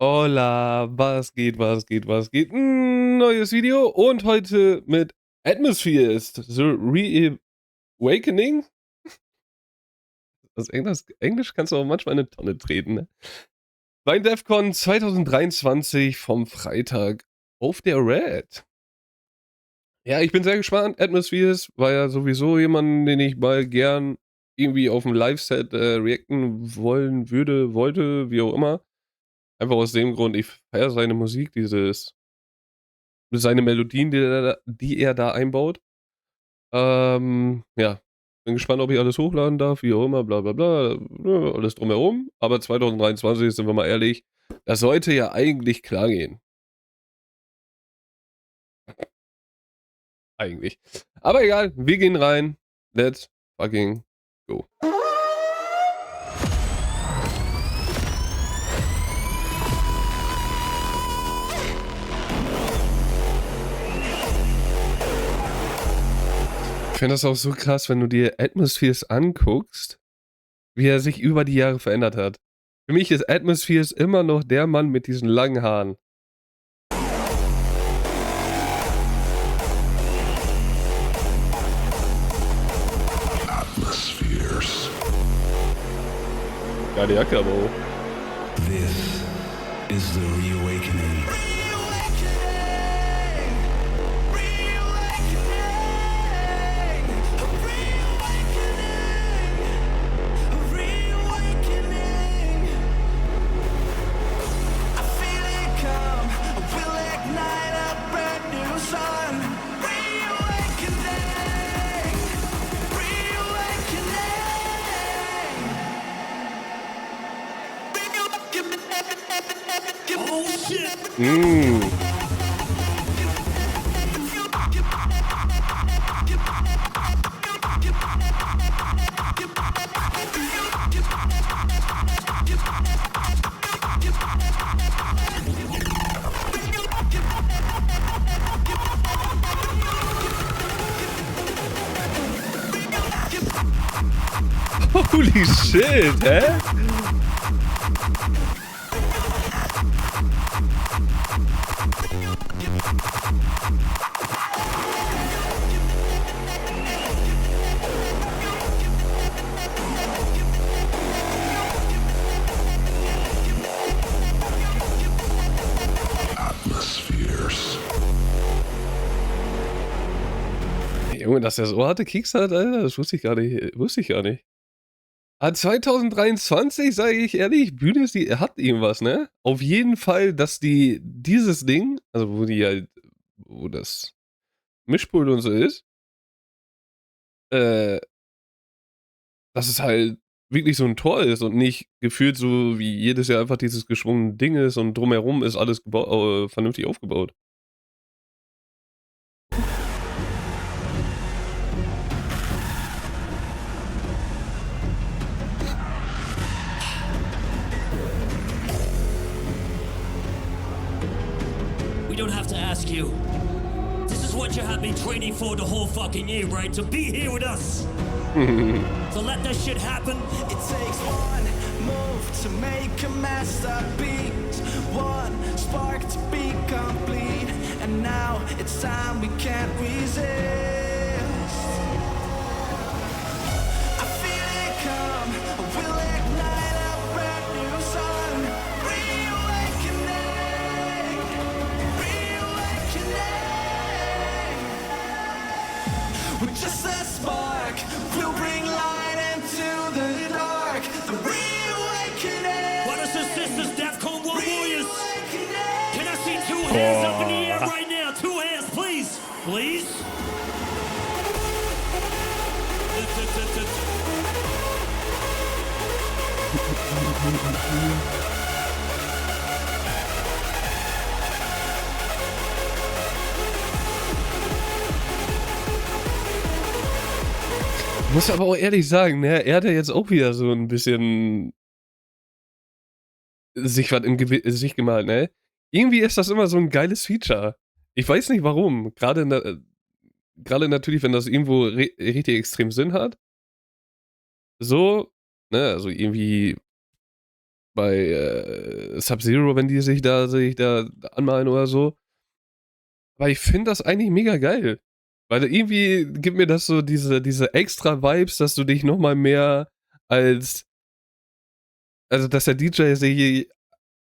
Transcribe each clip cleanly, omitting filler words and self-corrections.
Hola, was geht, was geht, was geht? Neues Video und heute mit Atmospheres, The Reawakening. Das Englisch kannst du auch manchmal in eine Tonne treten, ne? Bei DEFCON 2023 vom Freitag auf der Red. Ja, ich bin sehr gespannt. Atmospheres war ja sowieso jemand, den ich mal gern irgendwie auf dem Live-Set reacten wollte, wie auch immer. Einfach aus dem Grund, ich feiere seine Musik, seine Melodien, die er da einbaut. Ja, bin gespannt, ob ich alles hochladen darf, wie auch immer, bla bla bla, alles drumherum. Aber 2023, sind wir mal ehrlich, das sollte ja eigentlich klar gehen. Eigentlich. Aber egal, wir gehen rein. Let's fucking go. Ich finde das auch so krass, wenn du dir Atmospheres anguckst, wie er sich über die Jahre verändert hat. Für mich ist Atmospheres immer noch der Mann mit diesen langen Haaren. Atmospheres. Geile Jacke, aber auch. This is the reawakening. Holy shit, hä? Junge, dass er so harte Kicks hat, Alter, das wusste ich gar nicht. Wusste ich gar nicht. 2023, sage ich ehrlich, Bühne ist die hat irgendwas, ne? Auf jeden Fall, dass dieses Ding, also wo das Mischpult und so ist, äh, dass es halt wirklich so ein Tor ist und nicht gefühlt so wie jedes Jahr einfach dieses geschwungene Ding ist und drumherum ist alles vernünftig aufgebaut. We don't have to ask you. This is what you have been training for the whole fucking year, right? To be here with us. So let that shit happen. It takes one move to make a masterpiece, one spark to be complete, and now it's time we can't resist. I feel it come, we'll ignite a brand new sun. Reawakening, reawakening. With just a spark, we'll bring light into the dark. The reawakening. Brothers and sisters, DEFCON 1 Warriors. Can I see two hands up in the air right now? Two hands, please. Please. Muss aber auch ehrlich sagen, ne, er hat ja jetzt auch wieder so ein bisschen sich was im Gesicht gemalt, ne? Irgendwie ist das immer so ein geiles Feature. Ich weiß nicht warum. Gerade natürlich, wenn das irgendwo richtig extrem Sinn hat. So, ne, also irgendwie Sub-Zero, wenn die sich da anmalen oder so. Aber ich finde das eigentlich mega geil. Weil irgendwie gibt mir das so diese extra Vibes, dass du dich nochmal mehr also dass der DJ sich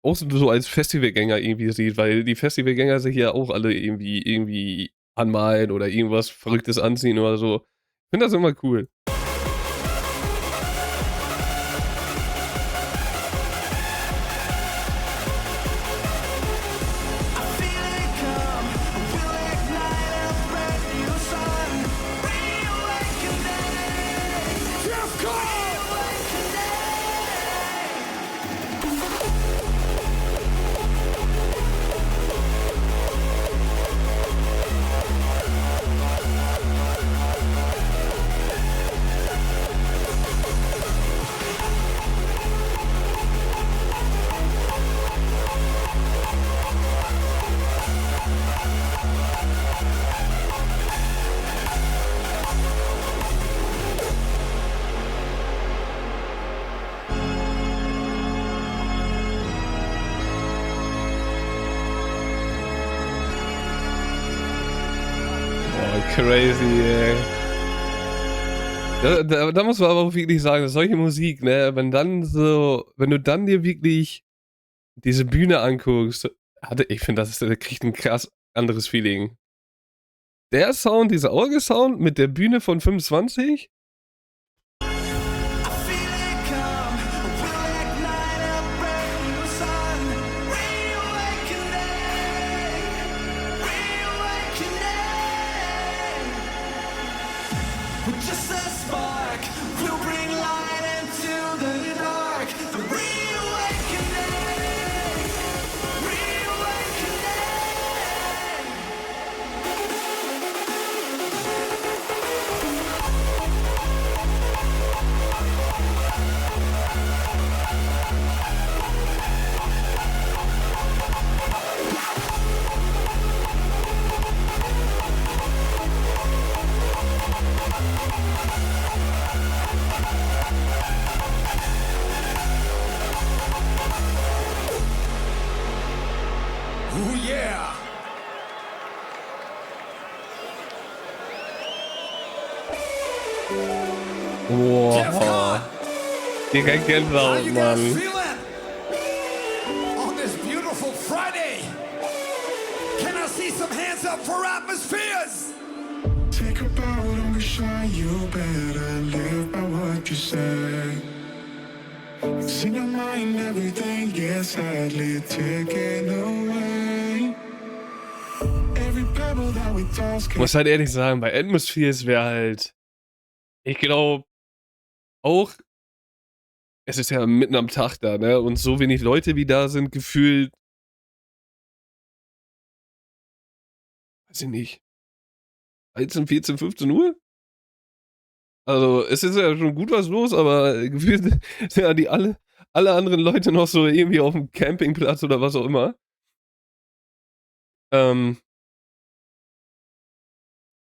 auch so als Festivalgänger irgendwie sieht, weil die Festivalgänger sich ja auch alle irgendwie anmalen oder irgendwas Verrücktes anziehen oder so. Ich finde das immer cool. I feel it come, will ignite a brand new sun. Reawakening, reawakening. Oh, crazy, ey. Da muss man aber auch wirklich sagen, solche Musik, ne, wenn du dann dir wirklich diese Bühne anguckst, ich finde, das kriegt ein krass anderes Feeling. Der Sound, dieser Orgel-Sound mit der Bühne von 25, I feel it come, will ignite a brand new sun. Reawakening, reawakening. With just a spark, we'll bring light into the dark. The reawakening, reawakening. Oh yeah! wow, direkt Gänsehaut, Mann. feeling on this beautiful Friday? Can I see some hands up for atmospheres? Take a bow, don't be shy, you better live by what you say. It's in your mind, everything gets sadly taken away. Every pebble that we toss Ich muss halt ehrlich sagen, bei Atmospheres wäre halt, ich glaube, auch, es ist ja mitten am Tag da, ne, und so wenig Leute wie da sind, gefühlt, weiß ich nicht, 13, 14, 15 Uhr? Also, es ist ja schon gut was los, aber gefühlt sind ja alle anderen Leute noch so irgendwie auf dem Campingplatz oder was auch immer.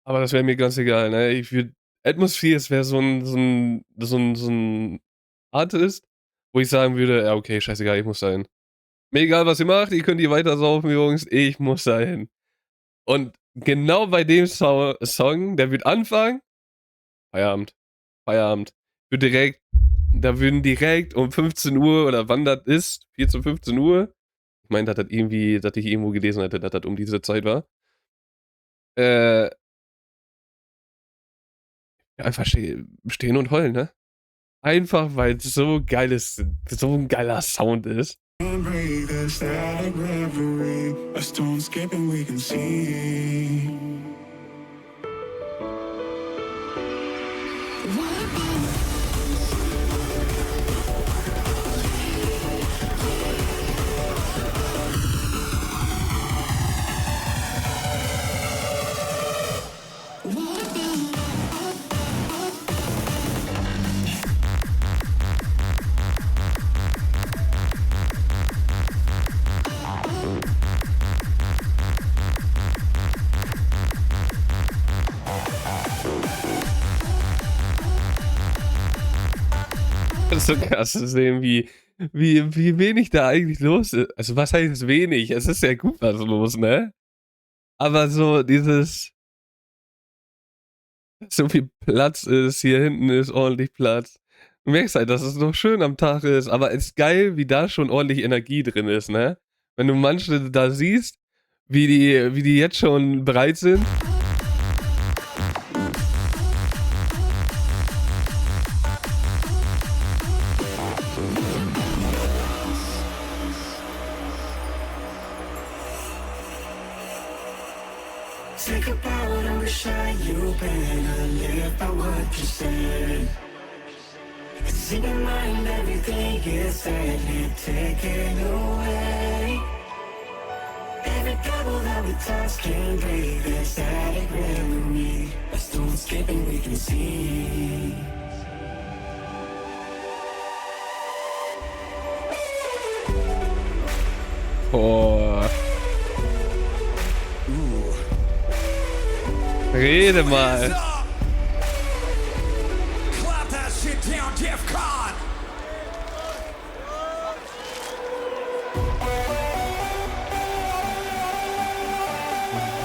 Aber das wäre mir ganz egal, ne? Ich würde Atmospheres wäre so ein Artist, wo ich sagen würde: „Ja, okay, scheißegal, ich muss da hin. Mir egal, was ihr macht, ihr könnt hier weiter saufen, Jungs, ich muss da hin.“ Und genau bei dem Song, der wird anfangen, Feierabend, Feierabend. Da würden direkt um 15 Uhr oder wann das ist, 14, 15 Uhr, ich meine, dass ich irgendwo gelesen hatte, dass das um diese Zeit war, äh, einfach stehen und heulen, ne? Einfach, weil es so ein geiler Sound ist. break the static reverie. A stone skipping we can see. Das ist so krass zu sehen, wie wie wenig da eigentlich los ist. Also, was heißt wenig? Es ist ja gut was los, ne? Aber so dieses so viel Platz ist, hier hinten ist ordentlich Platz. Du merkst halt, dass es noch schön am Tag ist, aber es ist geil, wie da schon ordentlich Energie drin ist, ne? Wenn du manche da siehst, wie die jetzt schon bereit sind. Think about I wish you better live by what you said. Cause in your mind everything is sadly taken away. Every pebble that we toss can breathe. Is static memory. A stone skipping we can see. Boah. Rede mal. Clap that shit down, DEFCON.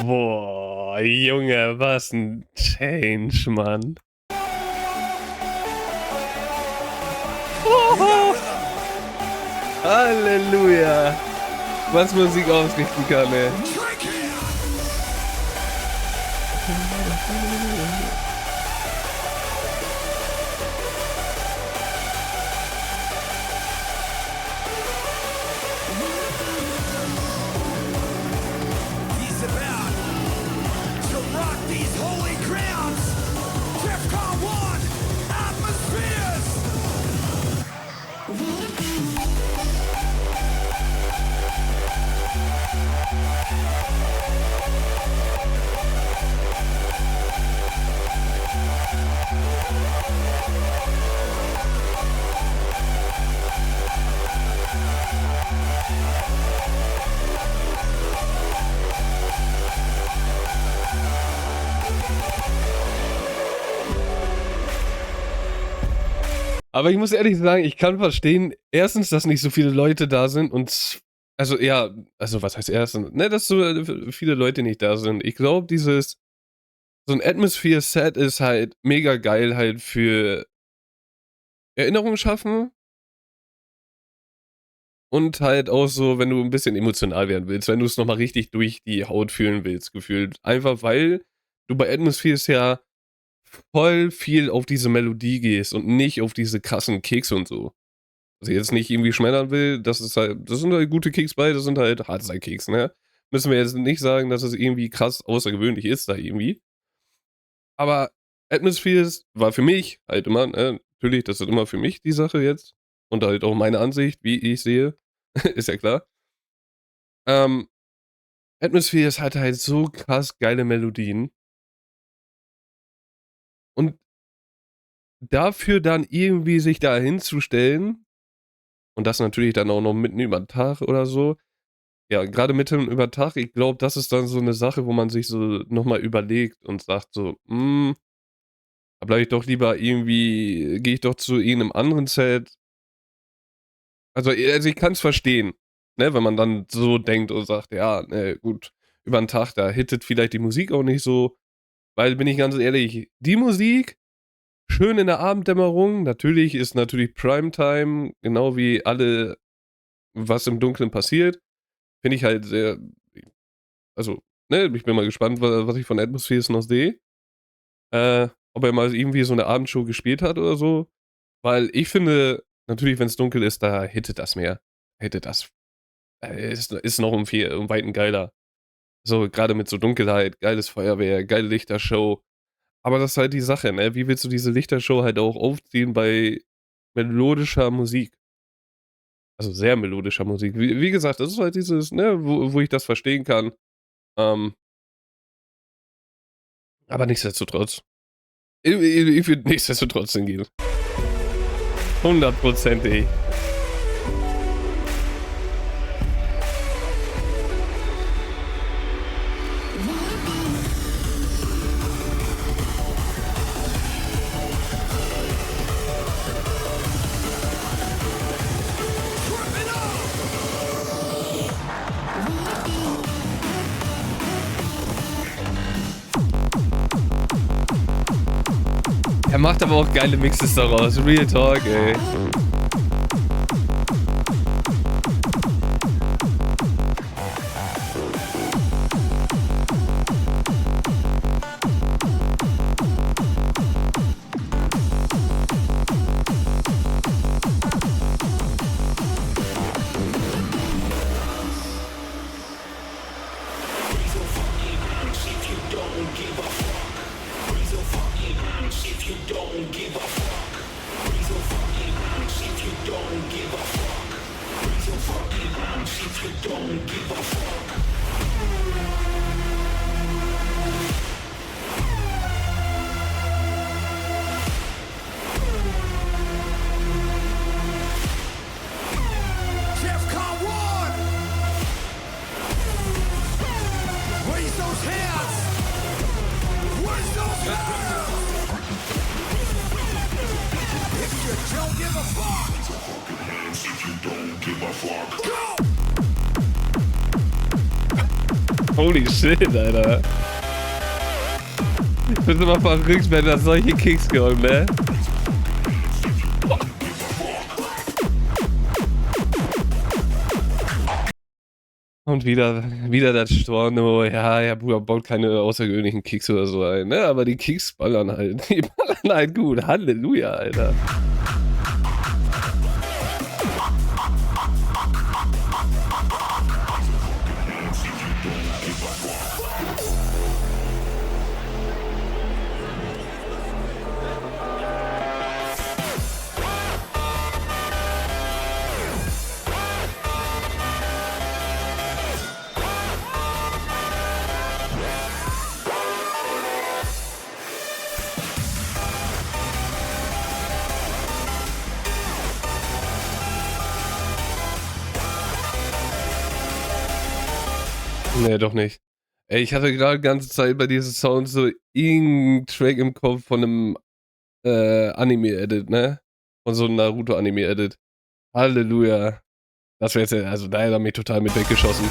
Boah, Junge, was ein Change, Mann. Oh, Halleluja. Was Musik ausrichten kann, ey. Drink it. He's about to rock these holy grounds. DEFCON 1 atmospheres. Aber ich muss ehrlich sagen, ich kann verstehen, erstens, dass nicht so viele Leute da sind und also ja, also was heißt erstens, ne, dass so viele Leute nicht da sind. Ich glaube, so ein Atmosphere-Set ist halt mega geil halt für Erinnerungen schaffen und halt auch so, wenn du ein bisschen emotional werden willst, wenn du es nochmal richtig durch die Haut fühlen willst, gefühlt. Einfach weil du bei Atmospheres ja voll viel auf diese Melodie gehst und nicht auf diese krassen Kicks und so. Was ich jetzt nicht irgendwie schmälern will, das sind halt gute Kicks bei, das sind halt Hardstyle-Kicks, ne? Müssen wir jetzt nicht sagen, dass es irgendwie krass außergewöhnlich ist da irgendwie. Aber Atmospheres war für mich halt immer, ne, natürlich, das ist immer für mich die Sache jetzt. Und halt auch meine Ansicht, wie ich sehe. Ist ja klar. Ähm, Atmospheres hat halt so krass geile Melodien. Und dafür dann irgendwie sich da hinzustellen und das natürlich dann auch noch mitten über den Tag oder so. Ja, gerade mitten über Tag, ich glaube, das ist dann so eine Sache, wo man sich so nochmal überlegt und sagt so: da bleibe ich doch lieber irgendwie gehe ich doch zu irgendeinem anderen Set. Also ich kann's verstehen, ne, wenn man dann so denkt und sagt: „Ja, ne, gut, über 'n Tag, da hittet vielleicht die Musik auch nicht so.“ Weil, bin ich ganz ehrlich, die Musik schön in der Abenddämmerung. Natürlich ist natürlich Primetime, genau wie alle was im Dunkeln passiert. Finde ich halt sehr also, ne, ich bin mal gespannt, was ich von Atmospheres noch sehe. Ob er mal irgendwie so 'ne Abendshow gespielt hat oder so. Weil ich finde, natürlich, wenn's dunkel ist, da hittet das mehr. Hittet das ist noch um Weiten geiler. So, grade mit so Dunkelheit, geiles Feuerwehr, geile Lichtershow. Aber das ist halt die Sache, ne? Wie willst du diese Lichtershow halt auch aufziehen bei melodischer Musik? Also, sehr melodischer Musik. Wie gesagt, das ist halt dieses, ne, wo ich das verstehen kann. Ähm aber nichtsdestotrotz. Ich würde nichtsdestotrotz hingehen. Hundertprozentig. Er macht aber auch geile Mixes daraus. Real Talk, ey. DEFCON 1! Raise those hands! Raise those hands! If you don't give a fuck! Go! Holy shit, Alter. Ich bin immer verrückt, wenn da solche Kicks kommen, ne? Und wieder das Storno. Ja, ja, Bruder baut keine außergewöhnlichen Kicks oder so ein, ne? Aber die Kicks ballern halt. Die ballern halt gut. Halleluja, Alter. Nee, doch nicht. Ey, ich hatte gerade die ganze Zeit bei diesem Sound so irgendeinen Track im Kopf von einem Anime-Edit, ne? Von so einem Naruto-Anime-Edit. Halleluja. Das wäre jetzt, also da hat er mich total mit weggeschossen.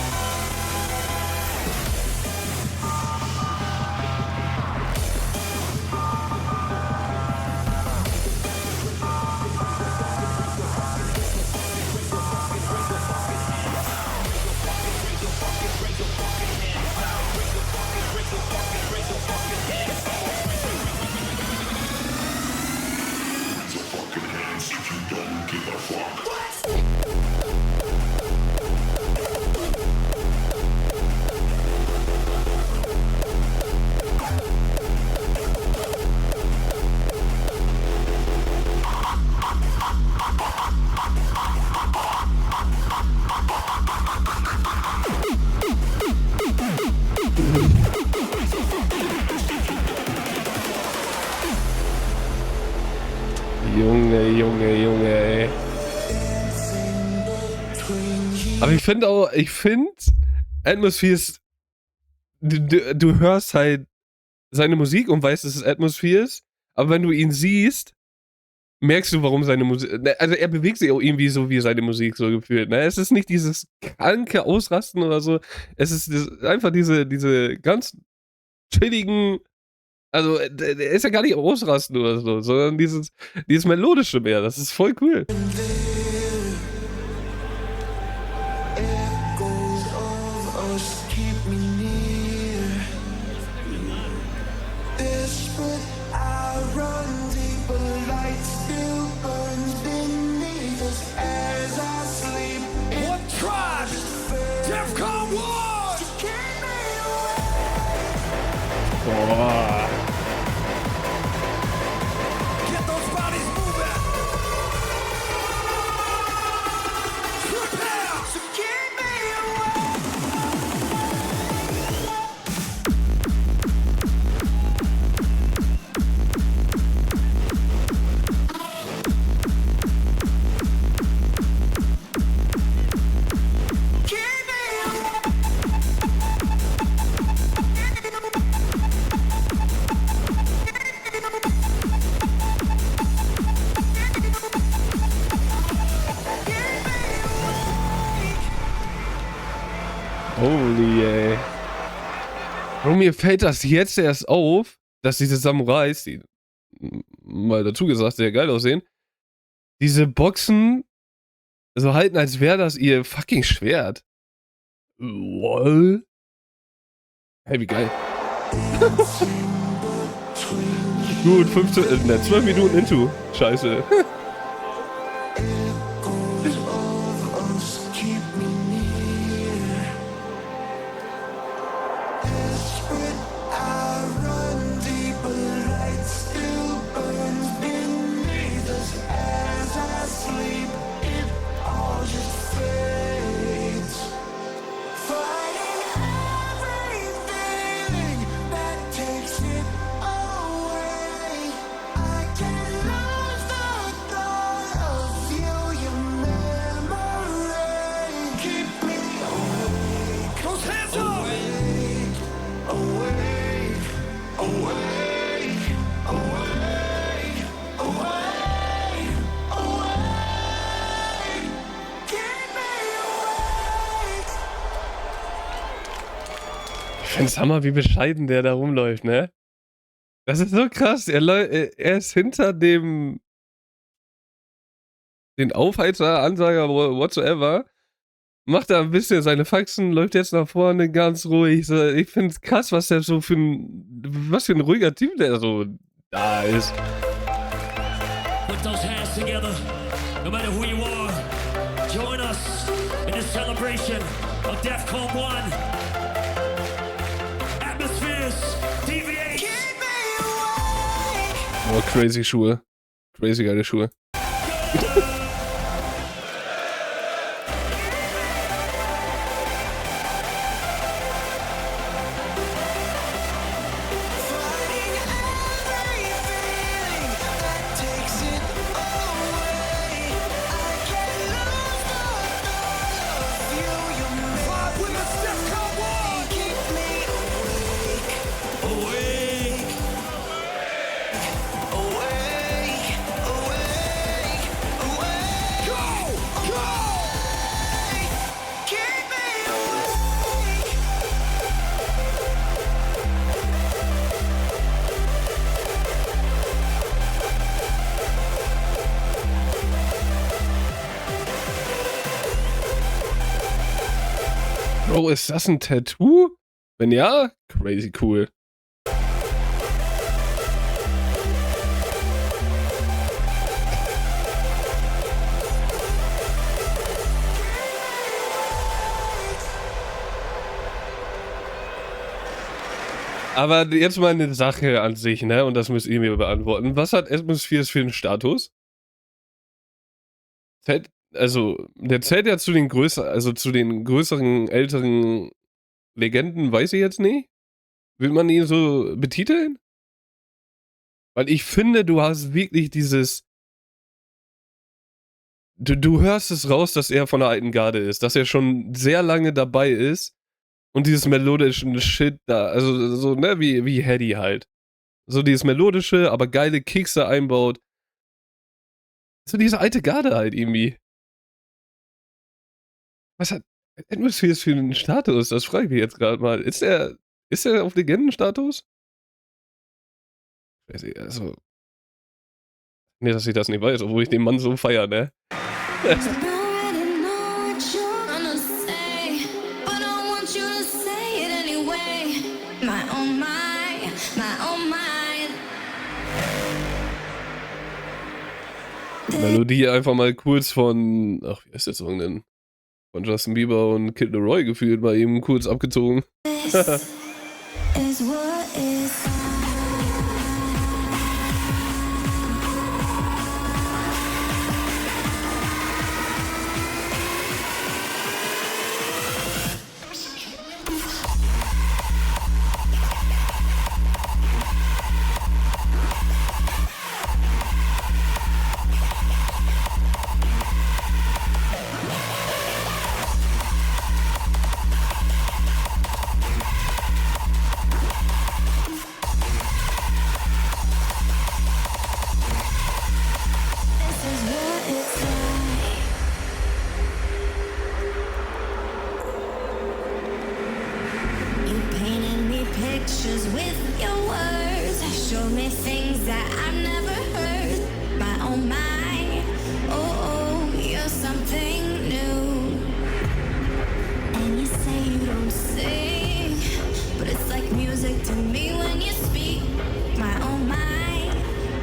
Junge, ey. Aber ich finde Atmosphere ist, du hörst halt seine Musik und weißt, dass es Atmosphere ist, aber wenn du ihn siehst, merkst du, warum seine Musik, also er bewegt sich auch irgendwie so wie seine Musik so gefühlt, ne? Es ist nicht dieses kranke Ausrasten oder so, es ist einfach diese ganz chilligen, also der ist ja gar nicht ausrasten oder so, sondern dieses melodische mehr, das ist voll cool. Echoes of us keep me near. Desperate, I run deeper, light still burns beneath us as I sleep. One tribe! DEFCON 1! Boah. Get those bodies moving! Prepare! So keep me away. Keep me Holy, ey. Und mir fällt das jetzt erst auf, dass diese Samurais, die mal dazu gesagt, sehr geil aussehen. Diese Boxen so halten, als wäre das ihr fucking Schwert. Lol. Hey, wie geil. Gut, 12 Minuten into. Scheiße. Those hands up! Ich find's Hammer, wie bescheiden der da rumläuft, ne? Das ist so krass. Er ist hinter den Aufheizer, Ansager, whatsoever. Macht da ein bisschen seine Faxen, läuft jetzt nach vorne ganz ruhig. So, ich find's krass, was für ein ruhiger Typ der so da ist. Put those hands together, no matter who you are. Join us in the celebration of DEFCON 1. Atmospheres, deviate. Oh, crazy Schuhe. Crazy geile Schuhe. Vibe with us, DEFCON 1! Go! Go! Bro, ist das ein Tattoo? Wenn ja, crazy cool. Aber jetzt mal eine Sache an sich, ne? Und das müsst ihr mir beantworten. Was hat Atmospheres für einen Status? Der zählt ja zu den größeren, älteren Legenden, weiß ich jetzt nicht. Will man ihn so betiteln? Weil ich finde, du hast wirklich dieses. Du hörst es raus, dass er von der alten Garde ist, dass er schon sehr lange dabei ist und dieses melodischen Shit da, also so, ne, wie Hedy halt. So dieses melodische, aber geile Kicks da einbaut. So diese alte Garde halt irgendwie. Was hat Atmospheres für einen Status? Das frage ich mich jetzt gerade mal. Ist er auf Legendenstatus? Weiß ich, also. Nee, dass ich das nicht weiß, obwohl ich den Mann so feier, ne? Melodie einfach mal kurz von. Ach, wie heißt der Song denn? Von Justin Bieber und Kid Laroi gefühlt mal eben kurz abgezogen. With your words, show me things that I've never heard. to me when you speak. My oh my,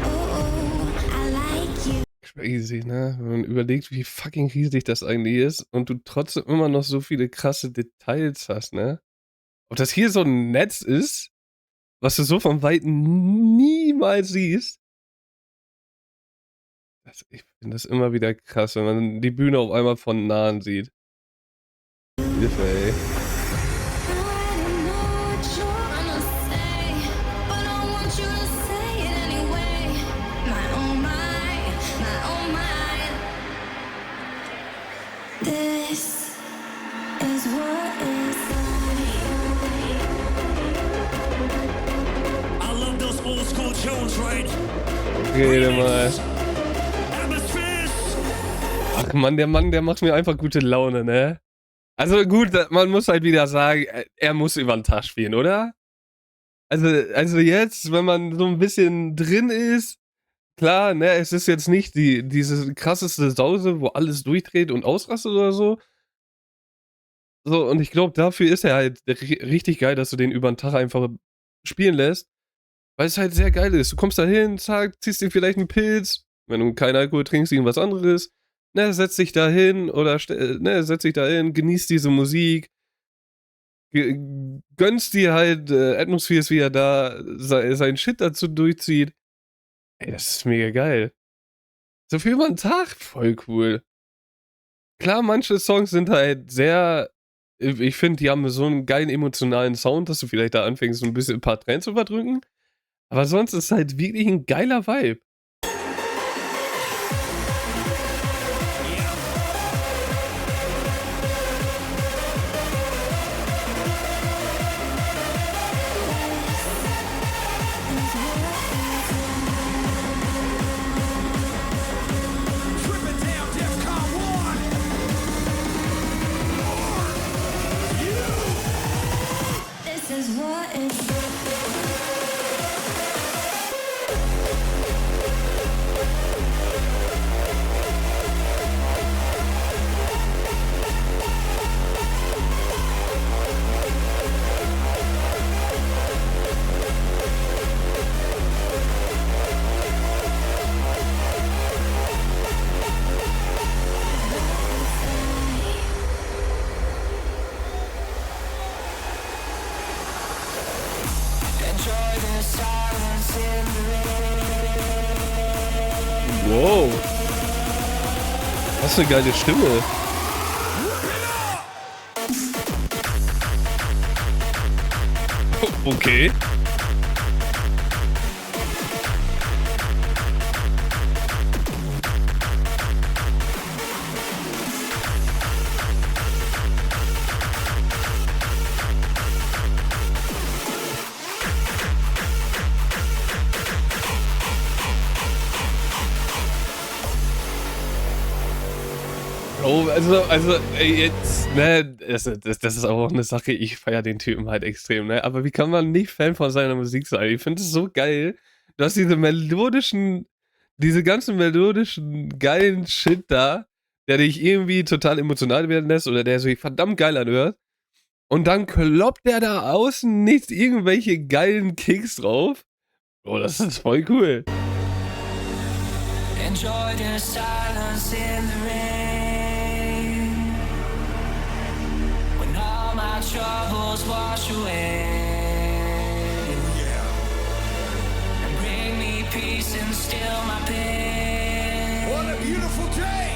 oh, I like you. Crazy, ne? Wenn man überlegt, wie fucking riesig das eigentlich ist und du trotzdem immer noch so viele krasse Details hast, ne? Ob das hier so ein Netz ist, was du so von Weitem niemals siehst. Ich finde das immer wieder krass, wenn man die Bühne auf einmal von nahen sieht. Hilfe, ey. I don't know what you're gonna say, but I want you to say it anyway. My oh my, this is what is I love those old school tunes, right? Rede mal. Atmospheres. Ach Mann, der macht mir einfach gute Laune, ne? Also gut, man muss halt wieder sagen, er muss über den Tag spielen, oder? Also jetzt, wenn man so ein bisschen drin ist, klar, ne, es ist jetzt nicht diese krasseste Sause, wo alles durchdreht und ausrastet oder so. So, und ich glaube, dafür ist er halt richtig geil, dass du den über den Tag einfach spielen lässt. Weil es halt sehr geil ist. Du kommst da hin, zack, ziehst dir vielleicht einen Pilz, wenn du keinen Alkohol trinkst, irgendwas anderes. Ne, setz dich da hin oder setz dich da hin, genießt diese Musik. Gönnst dir halt Atmospheres, wie er da seinen Shit dazu durchzieht. Ey, das ist mega geil. So viel über den Tag, voll cool. Klar, manche Songs sind halt sehr, ich finde, die haben so einen geilen emotionalen Sound, dass du vielleicht da anfängst, so ein bisschen ein paar Tränen zu verdrücken. Aber sonst ist es halt wirklich ein geiler Vibe. Tripping down DEFCON 1. this is what is Wow. Was für eine geile Stimme. Okay. Oh, also ey, jetzt, ne, das ist auch eine Sache, ich feiere den Typen halt extrem, ne, aber wie kann man nicht Fan von seiner Musik sein? Ich finde es so geil, du hast diese ganzen melodischen, geilen Shit da, der dich irgendwie total emotional werden lässt oder der sich verdammt geil anhört und dann kloppt der da außen nicht irgendwelche geilen Kicks drauf. Oh, das ist voll cool. Enjoy the silence in the rain. When all my troubles wash away. And bring me peace and still my pain. What a beautiful day.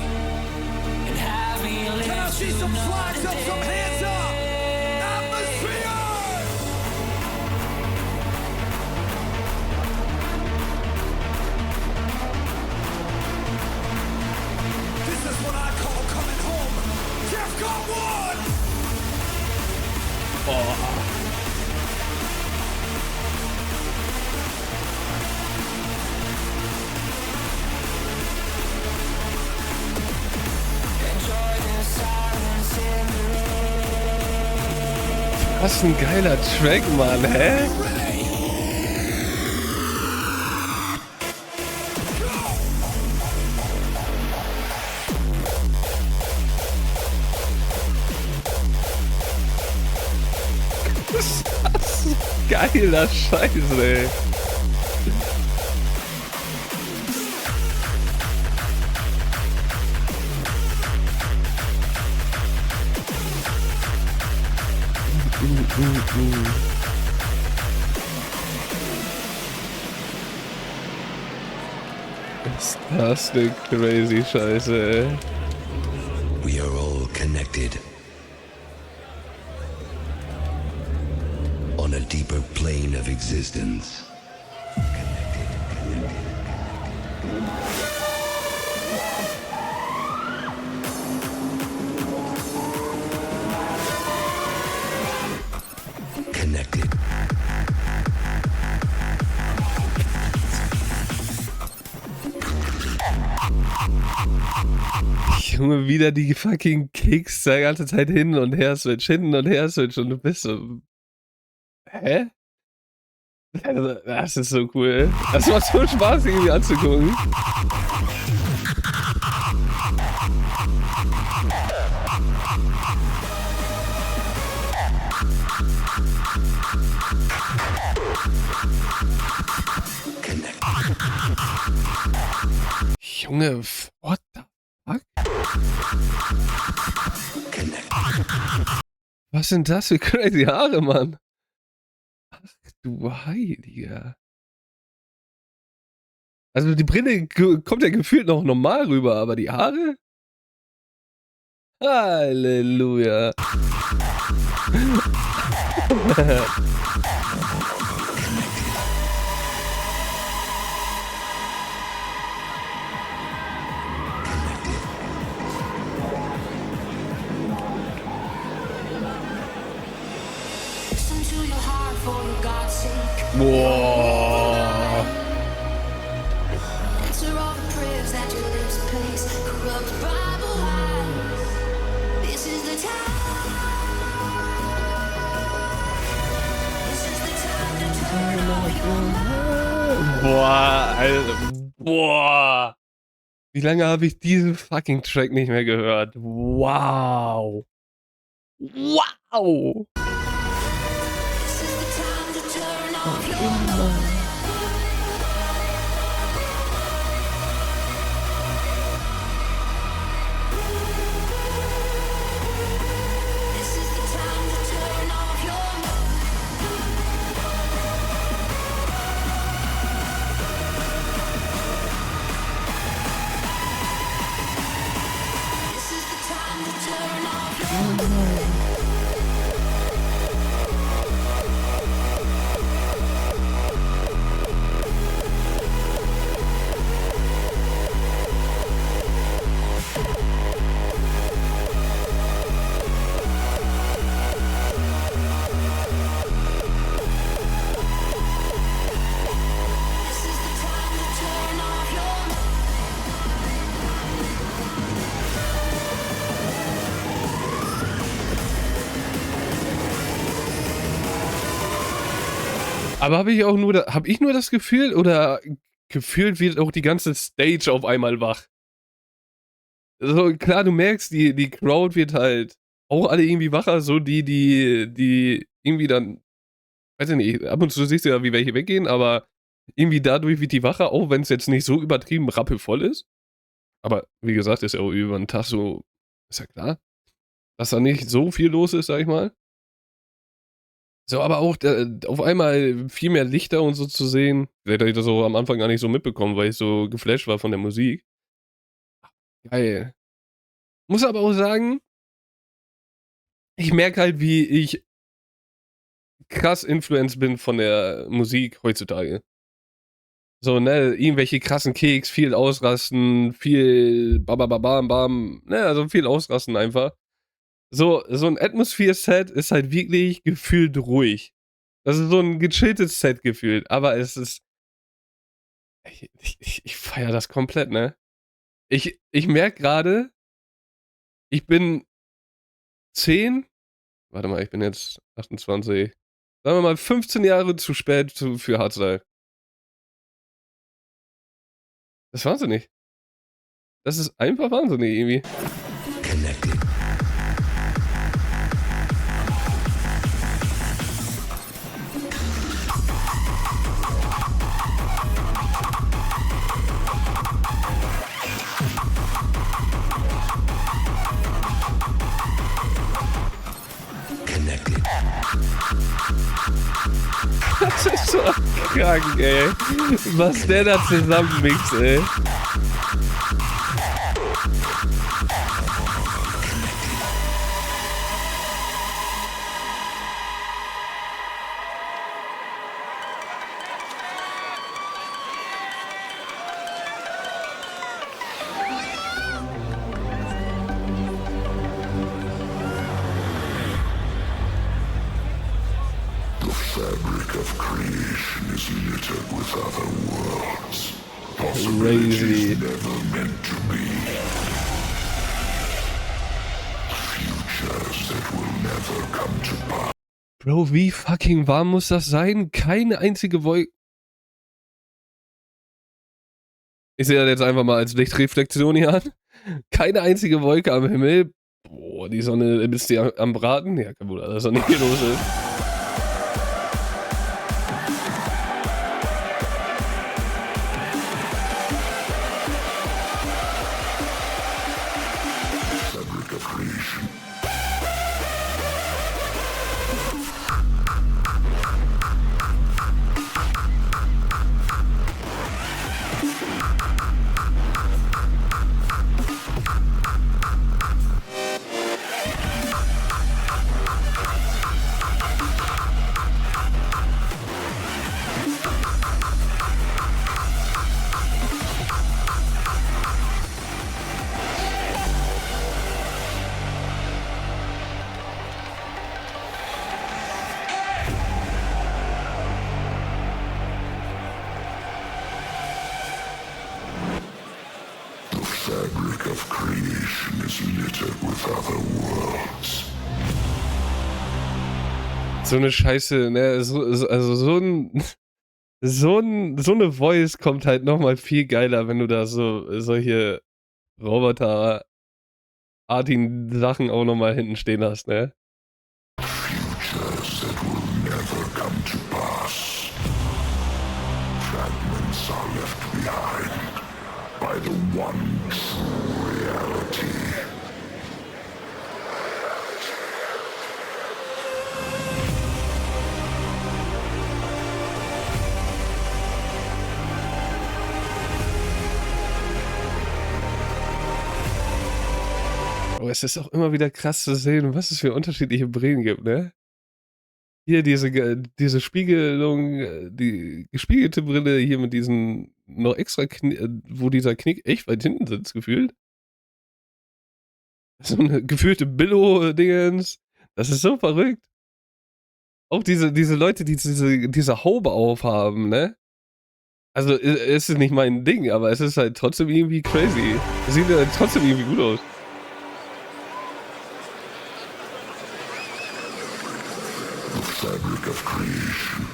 And have me live Can I see some to flags up, another some hands up? Atmosphere! This is what I call coming home. DEFCON 1! enjoy the silence in the rain. Was ein geiler Track, Mann, hä? Was ist das? Geiler Scheiß, ey. Ist das eine crazy Scheiße, ey. We are all connected. On a deeper plane of existence. Connected. Junge, wieder die fucking Kicks die ganze Zeit hin und her switch und du bist so. Hä? Das ist so cool. Das macht so Spaß, irgendwie anzugucken. Junge, what the fuck? Was sind das für crazy Haare, Mann? Ach du Heiliger. Also die Brille kommt ja gefühlt noch normal rüber, aber die Haare? Halleluja. Listen to your heart for God's sake. Boah. Answer all the prayers that your lips place. Corrupt Bible lies. This is the time. This is the time to turn off your mind. Boah, Alter. Boah. Wie lange habe ich diesen fucking Track nicht mehr gehört? Wow. Wow. This is the time to turn off your mind. This is the time to turn off your mind. This is the time to turn off your mind. This is the time to turn off your mind. Aber habe ich auch nur, habe ich nur das Gefühl oder gefühlt wird auch die ganze Stage auf einmal wach? So, klar, du merkst, die Crowd wird halt auch alle irgendwie wacher, so die irgendwie dann, weiß ich nicht, ab und zu siehst du ja, wie welche weggehen, aber irgendwie dadurch wird die wacher, auch wenn es jetzt nicht so übertrieben rappelvoll ist. Aber wie gesagt, ist ja auch über den Tag so, ist ja klar, dass da nicht so viel los ist, sag ich mal. So, aber auch auf einmal viel mehr Lichter und so zu sehen. Vielleicht habe ich das so am Anfang gar nicht so mitbekommen, weil ich so geflasht war von der Musik. Geil. Muss aber auch sagen, ich merke halt, wie ich krass influenced bin von der Musik heutzutage. So, ne, irgendwelche krassen Kicks, viel ausrasten, viel bababam, bam, ne, also viel ausrasten einfach. So ein Atmosphere-Set ist halt wirklich gefühlt ruhig. Das ist so ein gechilltes Set gefühlt, aber es ist. Ich feiere das komplett, ne? Ich merke gerade, ich bin 10. Warte mal, ich bin jetzt 28. Sagen wir mal 15 Jahre zu spät für Hardstyle. Das ist wahnsinnig. Das ist einfach wahnsinnig irgendwie. Connected. connected. Das ist so krank, ey. Was der da zusammenmixt, ey. The fabric of creation is littered with other worlds. Crazy. Possibilities never meant to be. Futures that will never come to pass. Bro, wie fucking warm muss das sein? Keine einzige Wolke. Ich sehe das jetzt einfach mal als Lichtreflexion hier an. Keine einzige Wolke am Himmel. Boah, die Sonne ist die am Braten. Ja, kein Wunder, dass das nicht hier los ist. Fabric of creation. The fabric of creation is littered with other worlds. So eine Scheiße, ne? Also so eine Voice kommt halt nochmal viel geiler, wenn du da solche roboterartigen Sachen auch nochmal hinten stehen hast, ne? Futures that will never come to pass. Fragments are left behind by the one true reality. Aber es ist auch immer wieder krass zu sehen, was es für unterschiedliche Brillen gibt, ne? Hier diese Spiegelung, die gespiegelte Brille hier mit diesen noch extra, wo dieser Knick echt weit hinten sitzt, gefühlt. So eine gefühlte Billo-Dingens. Das ist so verrückt. Auch diese Leute, die diese Haube aufhaben, ne? Also, es ist nicht mein Ding, aber es ist halt trotzdem irgendwie crazy. Es sieht halt trotzdem irgendwie gut aus. The fabric of creation.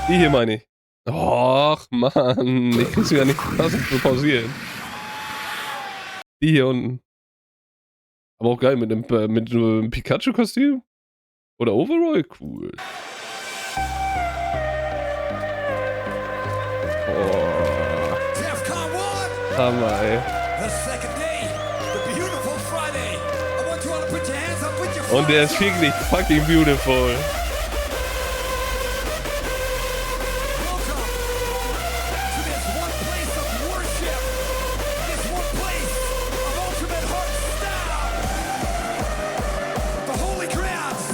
Die hier meine ich. Och, Mann. Ich krieg's wieder nicht zu pausieren. Die hier unten. Aber auch geil mit einem Pikachu-Kostüm. Oder Overall. Cool. Oh, DEFCON 1, Hammer, ey. the second day, the beautiful Friday. I want you all to put your hands up with your Und der ist wirklich fucking beautiful. Welcome to this one place of worship, this one place of ultimate heart style, the holy grounds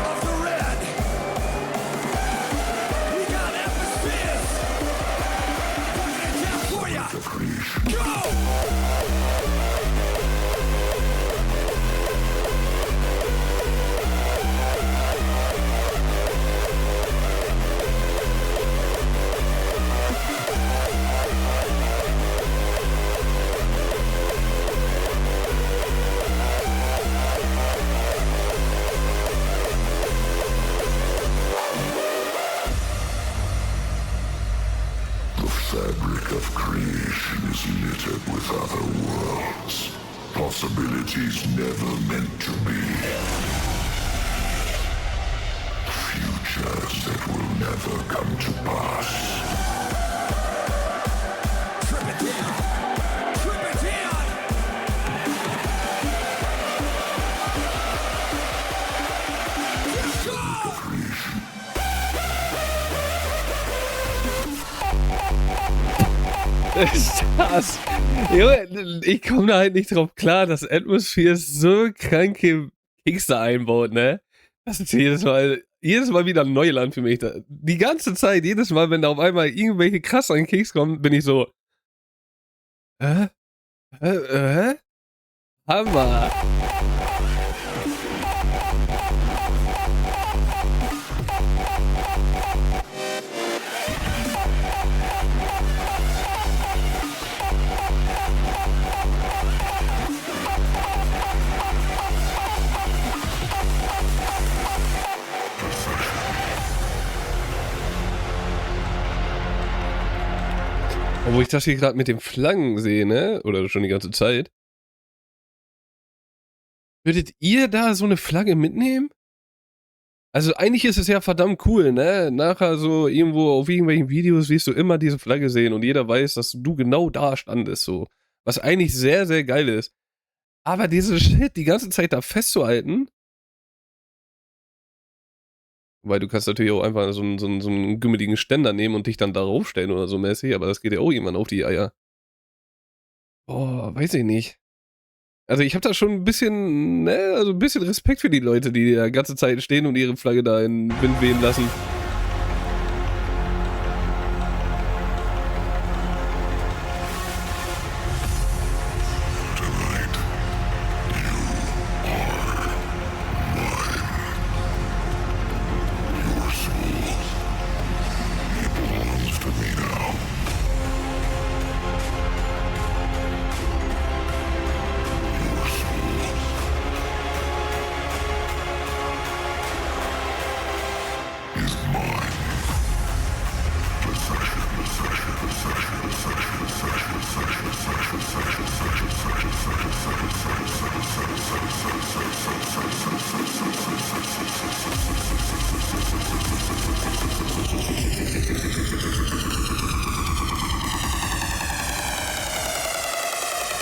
of the red. We got atmospheres. Working it down for ya. The creation. Go! The fabric of creation is littered with other worlds. Possibilities never meant to be. Futures that will never come to pass. Trip it down. Trip it down. ist das? Junge, ich komme da halt nicht drauf klar, dass Atmosphere so kranke Kicks da einbaut, ne? Das ist jedes Mal wieder ein Neuland für mich. Die ganze Zeit, jedes Mal, wenn da auf einmal irgendwelche krassen Kicks kommen, bin ich so, hä? Hammer. Obwohl ich das hier gerade mit den Flaggen sehe, ne? Oder schon die ganze Zeit. Würdet ihr da so eine Flagge mitnehmen? Also eigentlich ist es ja verdammt cool, ne? Nachher so irgendwo auf irgendwelchen Videos wirst du immer diese Flagge sehen und jeder weiß, dass du genau da standest, so. Was eigentlich sehr, sehr geil ist. Aber diese Shit die ganze Zeit da festzuhalten. Weil du kannst natürlich auch einfach so einen gümmeligen Ständer nehmen und dich dann darauf stellen oder so mäßig, aber das geht ja auch irgendwann auf die Eier. Boah, weiß ich nicht. Also ich habe da schon ein bisschen, ne, also ein bisschen Respekt für die Leute, die da ganze Zeit stehen und ihre Flagge da in den Wind wehen lassen.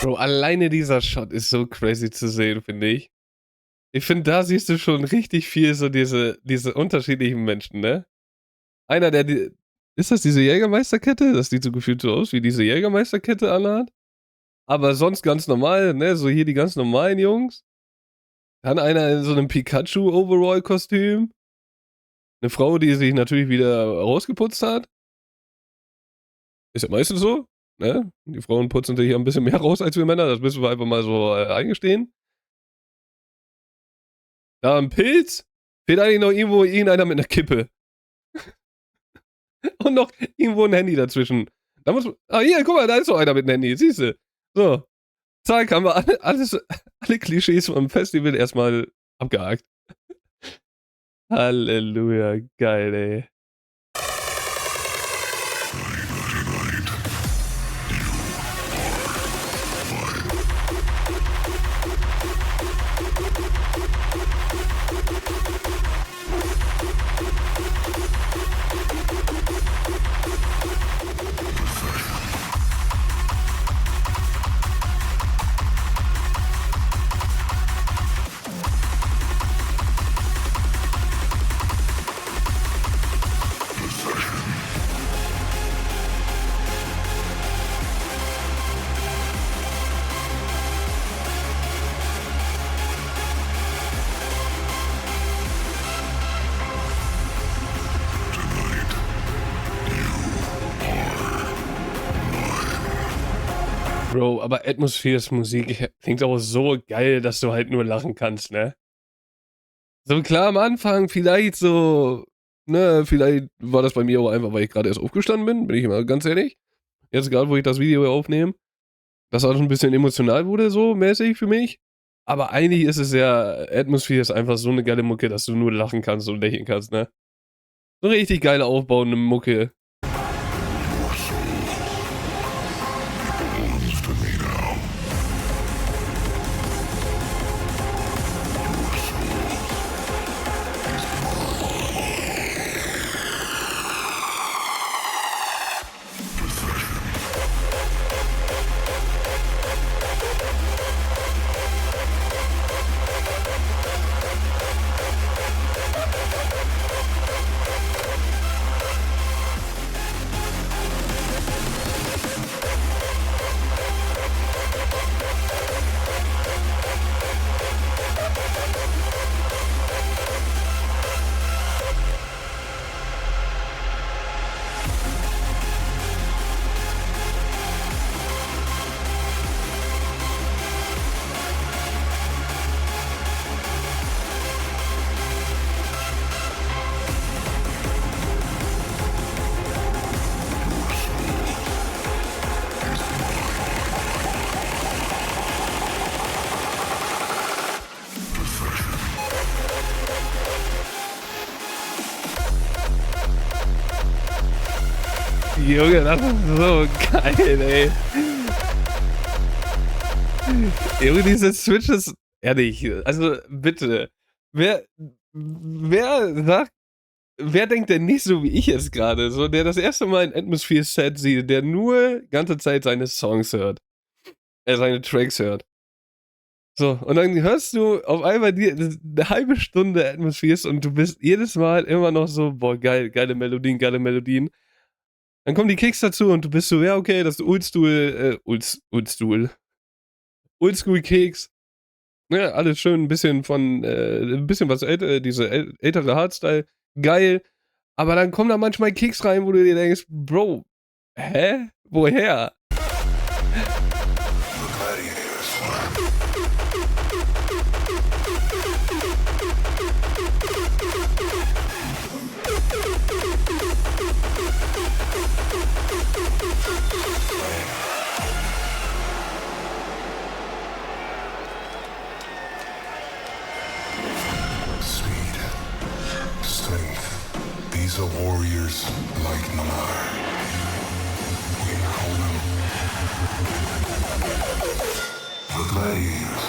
Bro, alleine dieser Shot ist so crazy zu sehen, finde ich. Ich finde, da siehst du schon richtig viel so diese unterschiedlichen Menschen, ne? Einer, der ist das diese Jägermeisterkette? Das sieht so gefühlt so aus, wie diese Jägermeisterkette anhat. Aber sonst ganz normal, ne? So hier die ganz normalen Jungs. Dann einer in so einem Pikachu-Overall-Kostüm. Eine Frau, die sich natürlich wieder rausgeputzt hat. Ist ja meistens so, ne? Die Frauen putzen sich ja ein bisschen mehr raus als wir Männer, das müssen wir einfach mal so eingestehen. Da ein Pilz, fehlt eigentlich noch irgendwo irgendeiner mit einer Kippe. Und noch irgendwo ein Handy dazwischen. Da muss man, hier, guck mal, da ist doch einer mit einem Handy, siehst du. So, zack, haben wir alle Klischees vom Festival erstmal abgehakt. Halleluja, geil, ey. Bro, aber Atmospheres Musik klingt auch so geil, dass du halt nur lachen kannst, ne? So klar am Anfang vielleicht so, ne, vielleicht war das bei mir auch einfach, weil ich gerade erst aufgestanden bin ich mal ganz ehrlich. Jetzt gerade, wo ich das Video aufnehme, dass das ein bisschen emotional wurde, so mäßig für mich. Aber eigentlich ist es ja, Atmosphere ist einfach so eine geile Mucke, dass du nur lachen kannst und lächeln kannst, ne? So eine richtig geile aufbauende Mucke. Junge, das ist so geil, ey. Junge, diese Switches, ehrlich, also bitte. Wer sagt, wer denkt denn nicht so wie ich jetzt gerade, so der das erste Mal ein Atmosphere Set sieht, der nur ganze Zeit seine Songs hört, seine Tracks hört. So, und dann hörst du auf einmal eine halbe Stunde Atmospheres und du bist jedes Mal immer noch so, boah, geil, geile Melodien, geile Melodien. Dann kommen die Kicks dazu und du bist so, ja, okay, das ist Oldschool-Kicks. Ja, alles schön, ein bisschen ein bisschen was älter, diese ältere Hardstyle, geil. Aber dann kommen da manchmal Kicks rein, wo du dir denkst, Bro, hä? Woher? Speed, strength. These are warriors like none other. We call them the gladiators.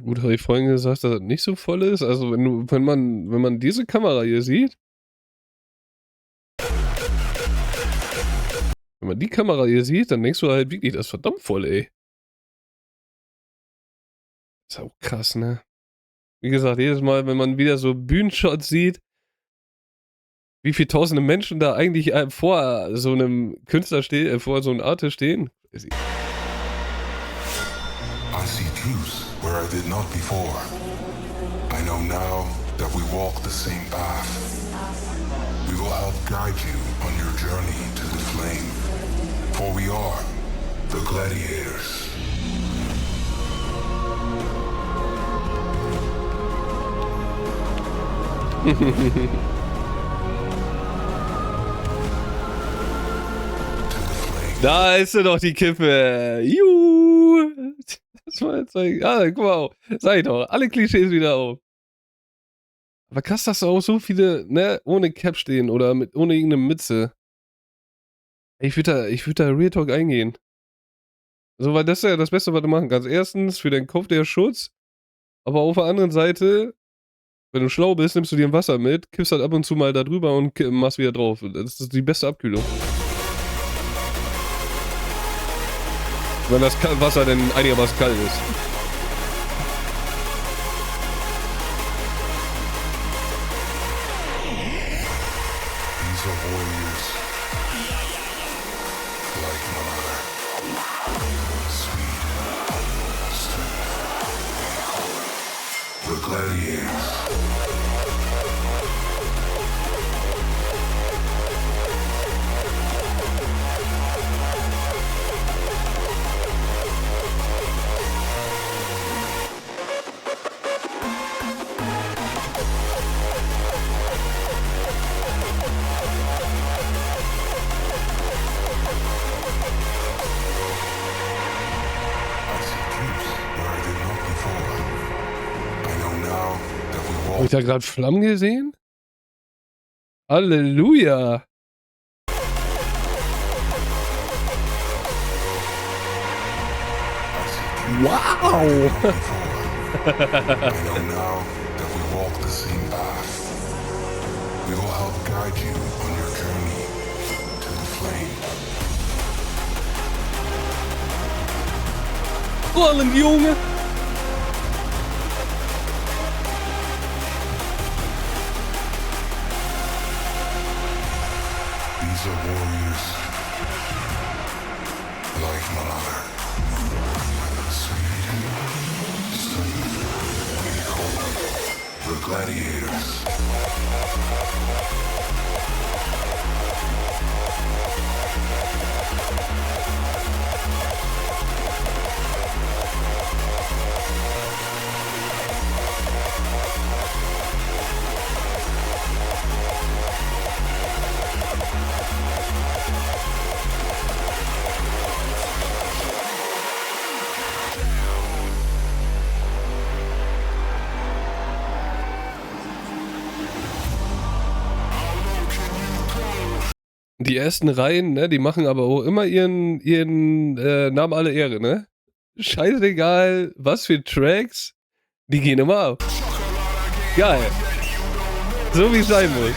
Gut, habe ich vorhin gesagt, dass das nicht so voll ist. Also wenn man diese Kamera hier sieht, wenn man die Kamera hier sieht, dann denkst du halt wirklich, das ist verdammt voll, ey. Ist auch krass, ne? Wie gesagt, jedes Mal, wenn man wieder so Bühnenshots sieht, wie viele tausende Menschen da eigentlich vor so einem Künstler stehen, vor so einem Artist stehen. I see truths where I did not before. I know now that we walk the same path. We will help guide you on your journey to the flame. For we are the gladiators. To the flame. Da ist sie doch, die Kippe. Juhu. Das war jetzt, guck mal auf. Sag ich doch, alle Klischees wieder auf. Aber krass, dass da auch so viele, ne, ohne Cap stehen oder ohne irgendeine Mütze. Ich würd da Real Talk eingehen. So, weil das ist ja das Beste, was du machen kannst. Erstens, für deinen Kopf der Schutz. Aber auf der anderen Seite, wenn du schlau bist, nimmst du dir ein Wasser mit, kippst halt ab und zu mal da drüber und machst wieder drauf. Das ist die beste Abkühlung. Wenn das Wasser denn einigermaßen kalt ist. These are warriors like none other. Sweet, strength. The gladiators. Habe ich da gerade Flammen gesehen? Halleluja! Wow! I know now that we walk the same path. We will help guide you on your journey to the flame. Rollen, Junge! These are warriors like none other. Sweet, strength. We call them the gladiators. Die ersten Reihen, ne, die machen aber auch immer ihren Namen alle Ehre, ne? Scheißegal, was für Tracks, die gehen immer ab. Geil. So wie es sein muss.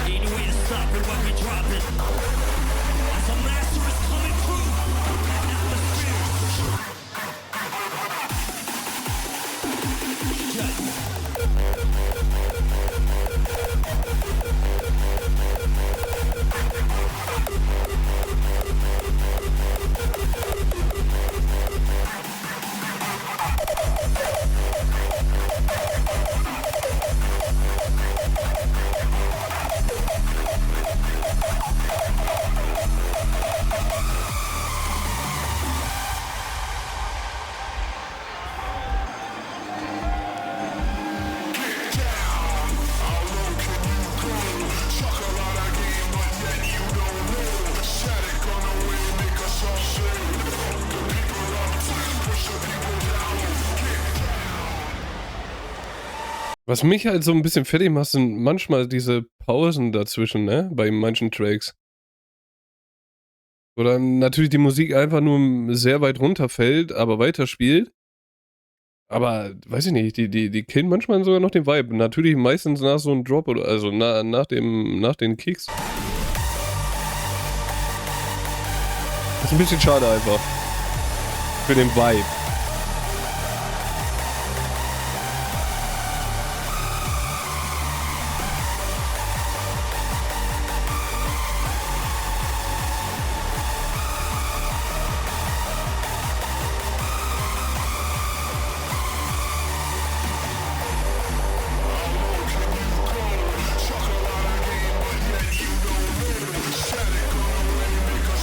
Ain't no way to stop it when we drop it. As a master is coming through. Was mich halt so ein bisschen fertig macht, sind manchmal diese Pausen dazwischen, ne, bei manchen Tracks. Wo dann natürlich die Musik einfach nur sehr weit runterfällt, aber weiterspielt. Aber, weiß ich nicht, die killen manchmal sogar noch den Vibe. Natürlich meistens nach so einem Drop oder also nach den Kicks. Das ist ein bisschen schade einfach. Für den Vibe.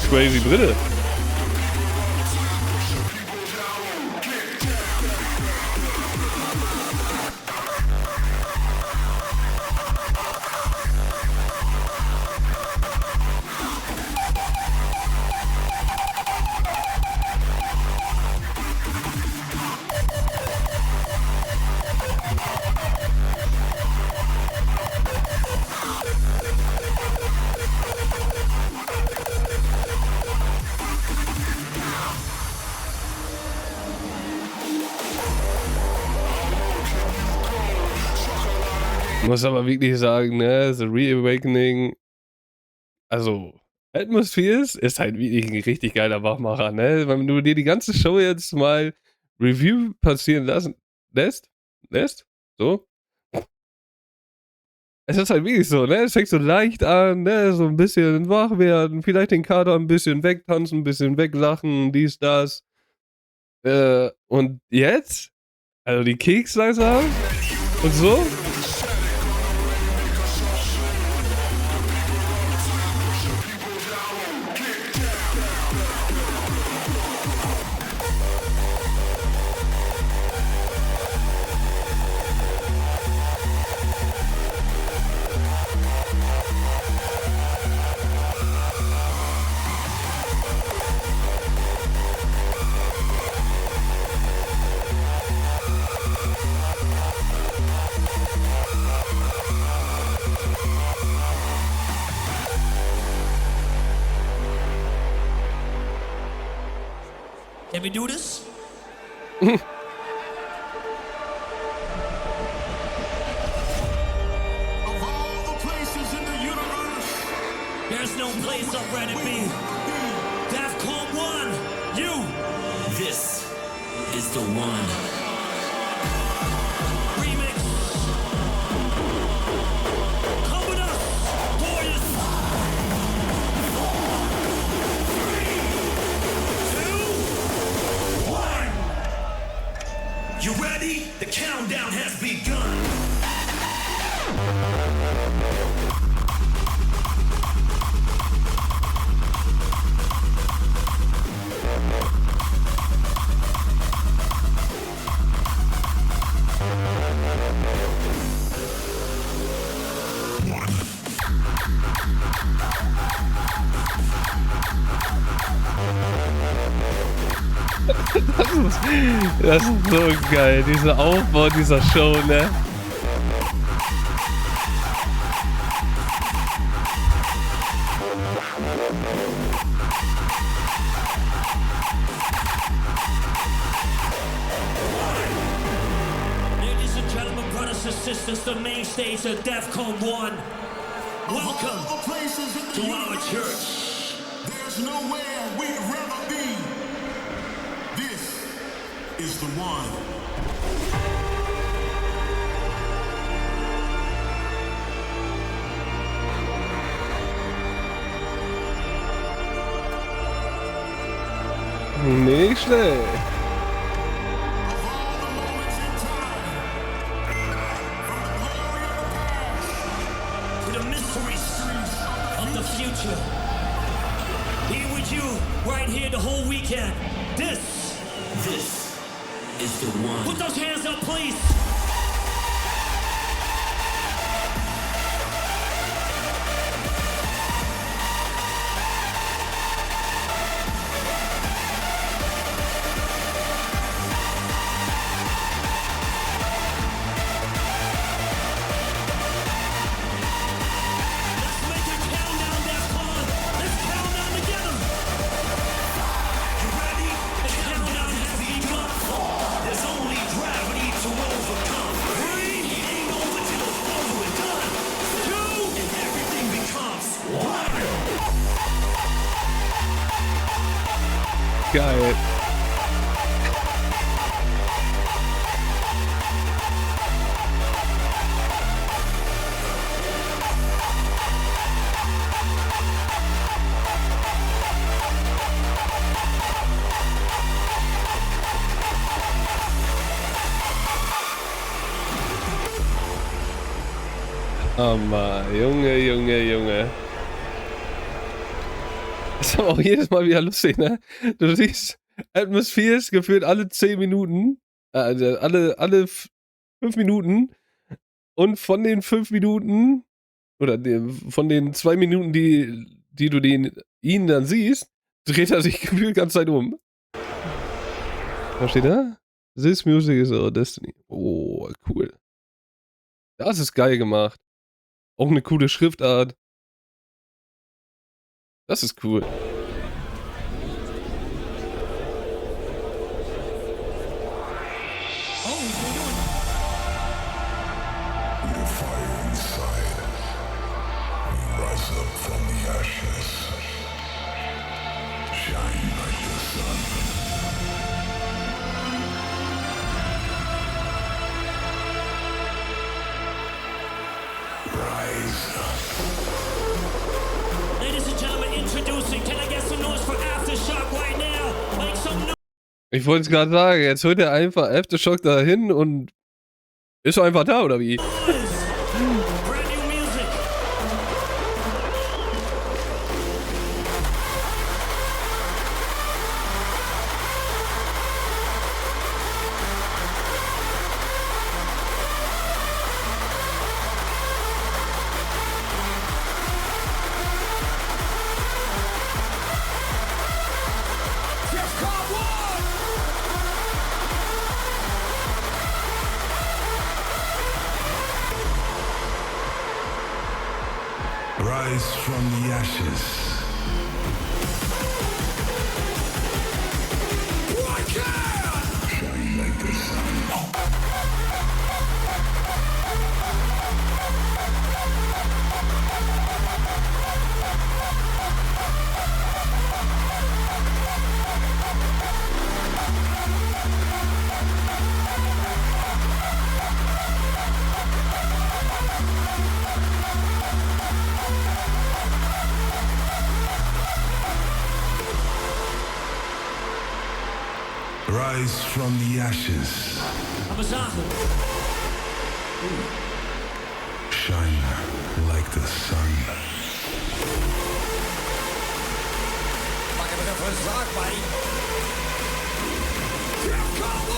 Crazy Brille. Muss aber wirklich sagen, ne, The Reawakening, also Atmospheres ist halt wirklich ein richtig geiler Wachmacher, ne? Wenn du dir die ganze Show jetzt mal Review passieren lässt, so. Es ist halt wirklich so, ne? Es fängt so leicht an, ne? So ein bisschen wach werden, vielleicht den Kater ein bisschen wegtanzen, ein bisschen weglachen, dies, das. Und jetzt? Also die Kicks langsam und so. Can we do this? Of all the places in the universe, There's no place I'd rather be. DEFCON 1, you. This is the one. Remix. Come with us, warriors. 2, 1. You ready? The countdown has begun. Das ist so geil, dieser Aufbau dieser Show, ne? Ladies and gentlemen, brothers and sisters, the main stage of DEFCON 1. Welcome to our church. There's nowhere we'd rather be. This is the one. Nicht schlecht. To the mysteries of the future. Here with you, right here the whole weekend. This is the one. Put those hands up, please. Let's make a countdown, DEFCON. Let's count down together. You ready? The countdown has begun. There's only gravity to overcome. 3, Ain't over till it's over and done. 2, And everything becomes one. Geil. Oh Mann, Junge. Das ist aber auch jedes Mal wieder lustig, ne? Du siehst Atmospheres gefühlt alle 10 Minuten, alle 5 Minuten und von den 5 Minuten oder von den 2 Minuten, die du ihn dann siehst, dreht er sich gefühlt ganz Zeit um. Was steht da? This music is our destiny. Oh, cool. Das ist geil gemacht. Auch eine coole Schriftart. Das ist cool. With a fire inside, we rise up from the ashes, shine like the sun. Rise up. ladies and gentlemen, introducing. Can I get some noise for Aftershock right now? Make some noise. Ich wollte es gerade sagen, jetzt holt er einfach Aftershock dahin und ist einfach da, oder wie? Brand new music. DEFCON 1! Rise from the ashes. Shine like the sun. Rise from the ashes. Aber sagen. Shine like the sun. Like a different song, buddy. DEFCON 1!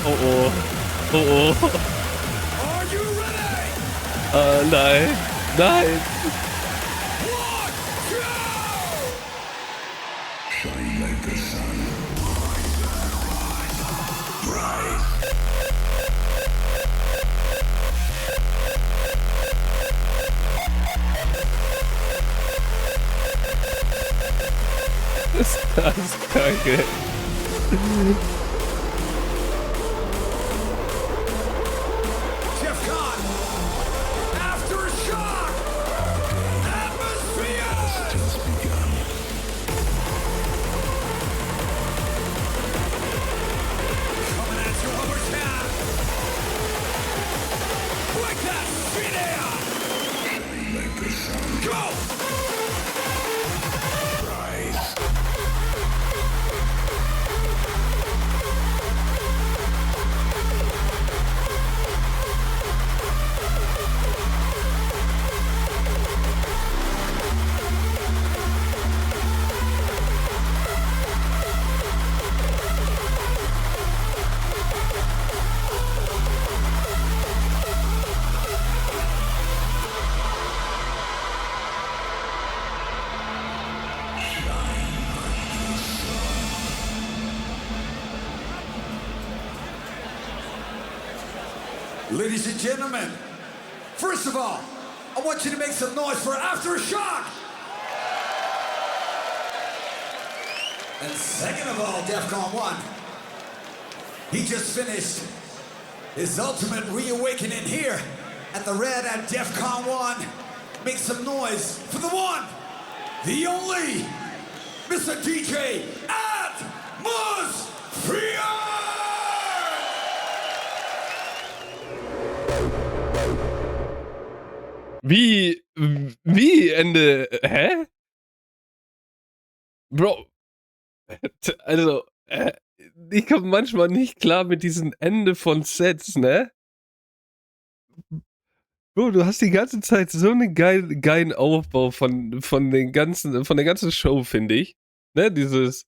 Oh. Are you ready? Nein. Ist das kacke. Jeff Kahn, Aftershock, Atmosphere. Just begun. Coming at you over town. Like that, see there. Go. Ladies and gentlemen, first of all, I want you to make some noise for Aftershock. And second of all, DEFCON 1, he just finished his ultimate reawakening here at the Red at DEFCON 1. Make some noise for the one, the only, Mr. DJ Atmosphere! Wie Ende? Hä? Bro. Also, ich komme manchmal nicht klar mit diesem Ende von Sets, ne? Bro, du hast die ganze Zeit so einen geilen Aufbau von der ganzen Show, finde ich. Ne? Dieses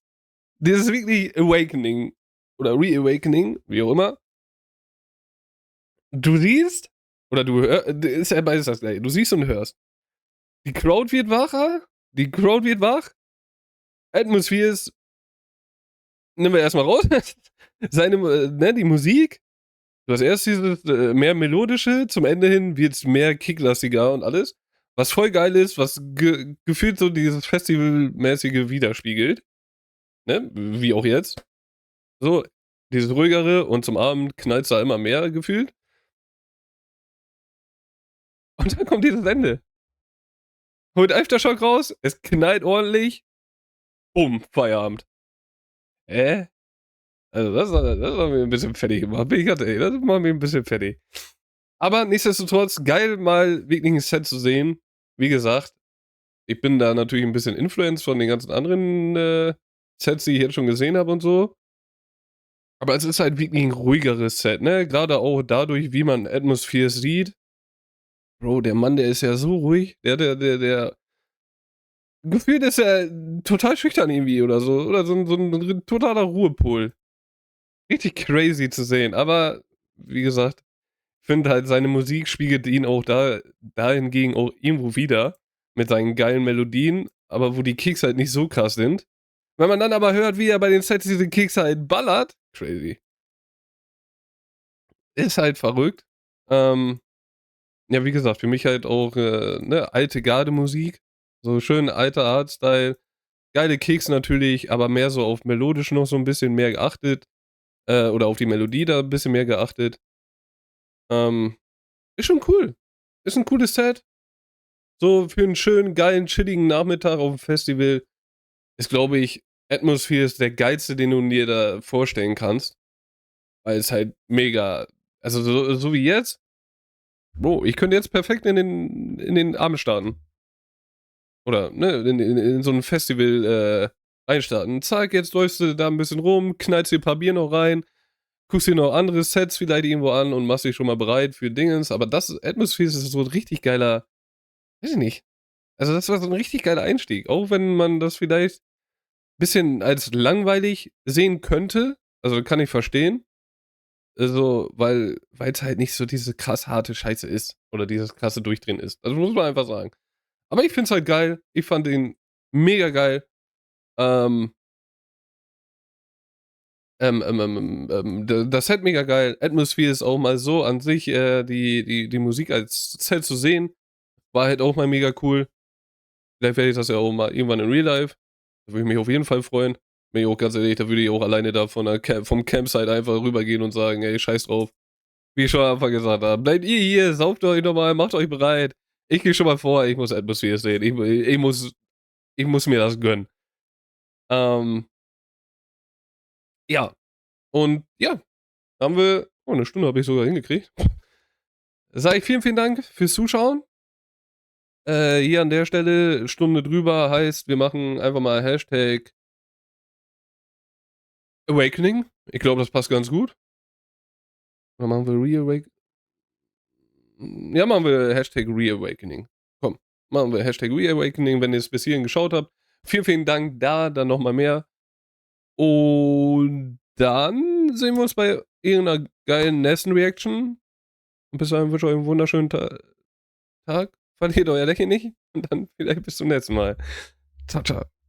wirklich Awakening oder Reawakening, wie auch immer. Du siehst, oder du hörst, ist ja beides das gleiche. Du siehst und hörst. Die Crowd wird wacher, Atmosphere ist, nehmen wir erstmal raus, die Musik. Du hast erst dieses mehr melodische, zum Ende hin wird es mehr kicklastiger und alles. Was voll geil ist, was gefühlt so dieses Festivalmäßige widerspiegelt. Ne? Wie auch jetzt. So, dieses ruhigere und zum Abend knallt da immer mehr gefühlt. Und dann kommt dieses Ende. Holt Aftershock raus, es knallt ordentlich. Bumm, Feierabend. Also das hat mir ein bisschen fertig gemacht. Bin ich ganz ehrlich, das macht mich ein bisschen fertig. Aber nichtsdestotrotz, geil mal wirklich ein Set zu sehen. Wie gesagt, ich bin da natürlich ein bisschen influenced von den ganzen anderen Sets, die ich jetzt schon gesehen habe und so. Aber es ist halt wirklich ein ruhigeres Set, ne? Gerade auch dadurch, wie man Atmosphere sieht. Bro, der Mann, der ist ja so ruhig. Der gefühlt ist er total schüchtern irgendwie oder so. Oder so ein totaler Ruhepol. Richtig crazy zu sehen. Aber, wie gesagt, ich finde halt, seine Musik spiegelt ihn auch dahingegen auch irgendwo wieder. Mit seinen geilen Melodien. Aber wo die Kicks halt nicht so krass sind. Wenn man dann aber hört, wie er bei den Sets diese Kicks halt ballert. Crazy. Ist halt verrückt. Ja, wie gesagt, für mich halt auch alte Garde-Musik. So schön alter Artstyle. Geile Kicks natürlich, aber mehr so auf melodisch noch so ein bisschen mehr geachtet. Oder auf die Melodie da ein bisschen mehr geachtet. Ist schon cool. Ist ein cooles Set. So für einen schönen, geilen, chilligen Nachmittag auf dem Festival ist, glaube ich, Atmosphere ist der geilste, den du dir da vorstellen kannst. Weil es halt mega, also so wie jetzt, Bro, ich könnte jetzt perfekt in den Abend starten. Oder, ne, in so ein Festival reinstarten. Zack, jetzt läufst du da ein bisschen rum, knallst dir ein paar Bier noch rein, guckst dir noch andere Sets vielleicht irgendwo an und machst dich schon mal bereit für Dingens. Aber das Atmosphere ist so ein richtig geiler, weiß ich nicht. Also das war so ein richtig geiler Einstieg. Auch wenn man das vielleicht ein bisschen als langweilig sehen könnte. Also kann ich verstehen. Also, weil es halt nicht so diese krass harte Scheiße ist. Oder dieses krasse Durchdrehen ist. Also muss man einfach sagen. Aber ich find's halt geil. Ich fand ihn mega geil. Das Set mega geil. Atmosphere ist auch mal so an sich, die Musik als Set zu sehen, war halt auch mal mega cool. Vielleicht werde ich das ja auch mal irgendwann in Real Life. Da würde ich mich auf jeden Fall freuen. Bin ich auch ganz ehrlich, da würde ich auch alleine da vom Campsite einfach rübergehen und sagen, ey, scheiß drauf. Wie ich schon am Anfang gesagt habe, bleibt ihr hier, sauft euch nochmal, macht euch bereit. Ich gehe schon mal vor, ich muss Atmosphere sehen. Ich muss mir das gönnen. Ja. Und ja, haben wir, oh, eine Stunde habe ich sogar hingekriegt. Sage ich vielen, vielen Dank fürs Zuschauen. Hier an der Stelle, Stunde drüber heißt, wir machen einfach mal Hashtag Awakening. Ich glaube, das passt ganz gut. Oder machen wir Reawakening? Ja, machen wir Hashtag Reawakening. Komm, machen wir Hashtag Reawakening, wenn ihr es bis hierhin geschaut habt. Vielen, vielen Dank da, dann nochmal mehr. Und dann sehen wir uns bei irgendeiner geilen Nessen-Reaction. Und bis dahin wünsche ich euch einen wunderschönen Tag. Verliert euer Lächeln nicht. Und dann vielleicht bis zum nächsten Mal. Ciao, ciao.